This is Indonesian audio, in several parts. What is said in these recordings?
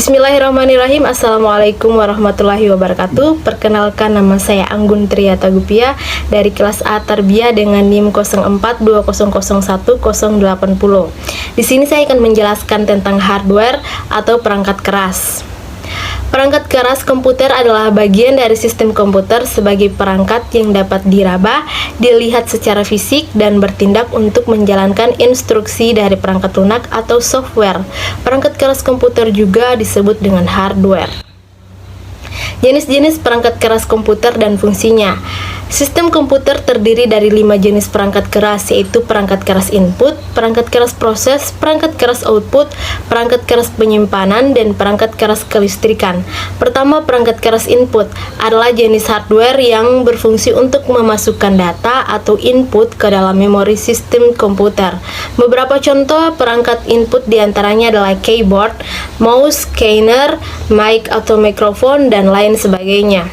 Bismillahirrahmanirrahim. Assalamualaikum warahmatullahi wabarakatuh. Perkenalkan, nama saya Anggun Triata Gupia dari kelas A Tarbiyah dengan NIM 0420010080. Di sini saya akan menjelaskan tentang hardware atau perangkat keras. Perangkat keras komputer adalah bagian dari sistem komputer sebagai perangkat yang dapat diraba, dilihat secara fisik, dan bertindak untuk menjalankan instruksi dari perangkat lunak atau software. Perangkat keras komputer juga disebut dengan hardware. Jenis-jenis perangkat keras komputer dan fungsinya. Sistem komputer terdiri dari 5 jenis perangkat keras, yaitu perangkat keras input, perangkat keras proses, perangkat keras output, perangkat keras penyimpanan, dan perangkat keras kelistrikan. Pertama, perangkat keras input adalah jenis hardware yang berfungsi untuk memasukkan data atau input ke dalam memori sistem komputer. Beberapa contoh perangkat input diantaranya adalah keyboard, mouse, scanner, mic atau mikrofon, dan lain sebagainya.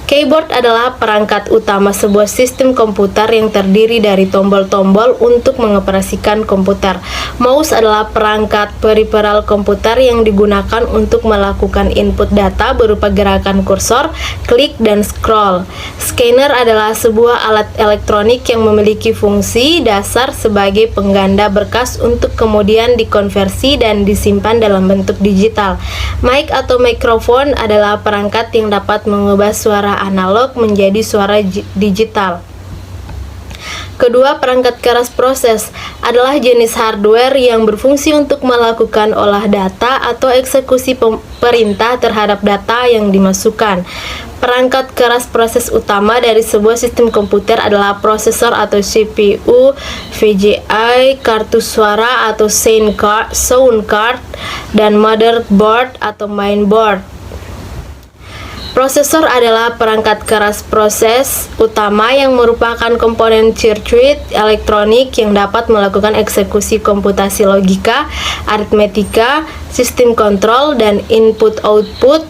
Keyboard adalah perangkat utama sebuah sistem komputer yang terdiri dari tombol-tombol untuk mengoperasikan komputer. Mouse adalah perangkat peripheral komputer yang digunakan untuk melakukan input data berupa gerakan kursor, klik, dan scroll. Scanner adalah sebuah alat elektronik yang memiliki fungsi dasar sebagai pengganda berkas untuk kemudian dikonversi dan disimpan dalam bentuk digital. Mic atau mikrofon adalah perangkat yang dapat mengubah suara analog menjadi suara digital. Kedua, perangkat keras proses adalah jenis hardware yang berfungsi untuk melakukan olah data atau eksekusi perintah terhadap data yang dimasukkan. Perangkat keras proses utama dari sebuah sistem komputer adalah prosesor atau CPU, VGA, kartu suara atau sound card, dan motherboard atau mainboard. Prosesor adalah perangkat keras proses utama yang merupakan komponen sirkuit elektronik yang dapat melakukan eksekusi komputasi logika, aritmetika, sistem kontrol, dan input-output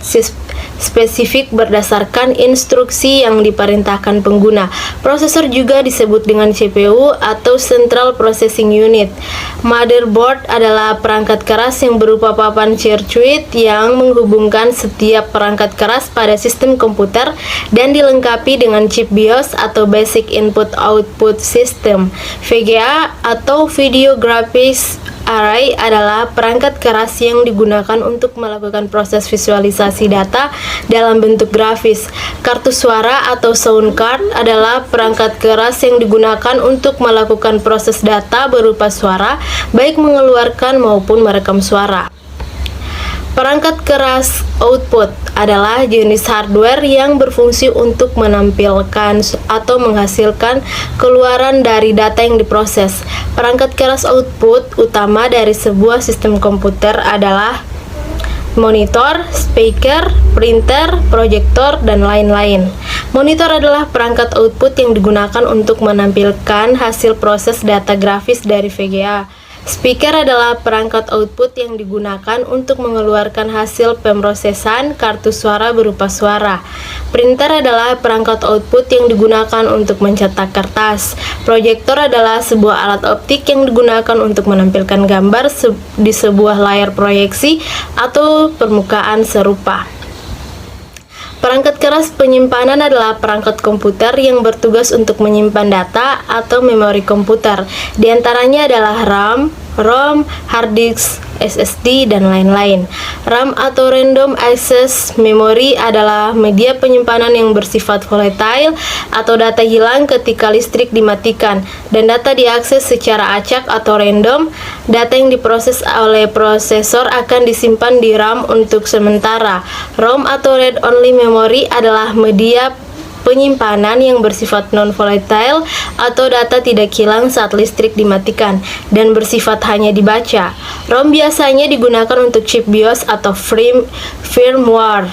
spesifik berdasarkan instruksi yang diperintahkan pengguna. Prosesor juga disebut dengan CPU atau Central Processing Unit. Motherboard adalah perangkat keras yang berupa papan sirkuit yang menghubungkan setiap perangkat keras pada sistem komputer dan dilengkapi dengan chip BIOS atau Basic Input Output System. VGA atau Video Graphics Array adalah perangkat keras yang digunakan untuk melakukan proses visualisasi data dalam bentuk grafis. Kartu suara atau sound card adalah perangkat keras yang digunakan untuk melakukan proses data berupa suara, baik mengeluarkan maupun merekam suara. Perangkat keras output adalah jenis hardware yang berfungsi untuk menampilkan atau menghasilkan keluaran dari data yang diproses. Perangkat keras output utama dari sebuah sistem komputer adalah monitor, speaker, printer, proyektor, dan lain-lain. Monitor adalah perangkat output yang digunakan untuk menampilkan hasil proses data grafis dari VGA. Speaker adalah perangkat output yang digunakan untuk mengeluarkan hasil pemrosesan kartu suara berupa suara. Printer adalah perangkat output yang digunakan untuk mencetak kertas. Proyektor adalah sebuah alat optik yang digunakan untuk menampilkan gambar di sebuah layar proyeksi atau permukaan serupa. Perangkat keras penyimpanan adalah perangkat komputer yang bertugas untuk menyimpan data atau memori komputer. Di antaranya adalah RAM, ROM, hard disk, SSD, dan lain-lain. RAM atau Random Access Memory adalah media penyimpanan yang bersifat volatile atau data hilang ketika listrik dimatikan, dan data diakses secara acak atau random. Data yang diproses oleh prosesor akan disimpan di RAM untuk sementara. ROM atau Read Only Memory adalah media penyimpanan yang bersifat non-volatile atau data tidak hilang saat listrik dimatikan dan bersifat hanya dibaca. ROM biasanya digunakan untuk chip BIOS atau firmware.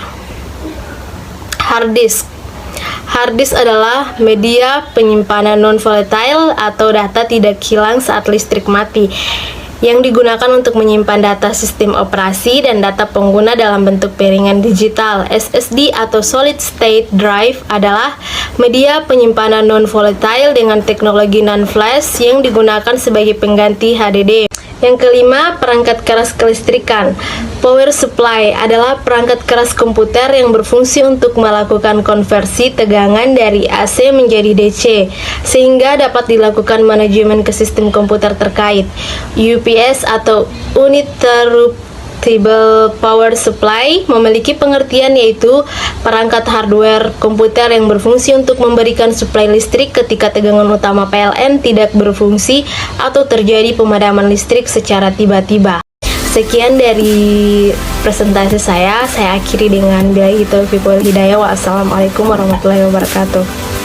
Hard disk. Hard disk adalah media penyimpanan non-volatile atau data tidak hilang saat listrik mati. yang digunakan untuk menyimpan data sistem operasi dan data pengguna dalam bentuk piringan digital. SSD atau Solid State Drive adalah media penyimpanan non-volatile dengan teknologi non-flash yang digunakan sebagai pengganti HDD. Yang kelima, perangkat keras kelistrikan. Power supply adalah perangkat keras komputer yang berfungsi untuk melakukan konversi tegangan dari AC menjadi DC, sehingga dapat dilakukan manajemen ke sistem komputer terkait. UPS atau Uninterruptible Power Supply memiliki pengertian yaitu perangkat hardware komputer yang berfungsi untuk memberikan suplai listrik ketika tegangan utama PLN tidak berfungsi atau terjadi pemadaman listrik secara tiba-tiba. Sekian dari presentasi saya akhiri dengan billahi taufiq wal hidayah. Wassalamualaikum warahmatullahi wabarakatuh.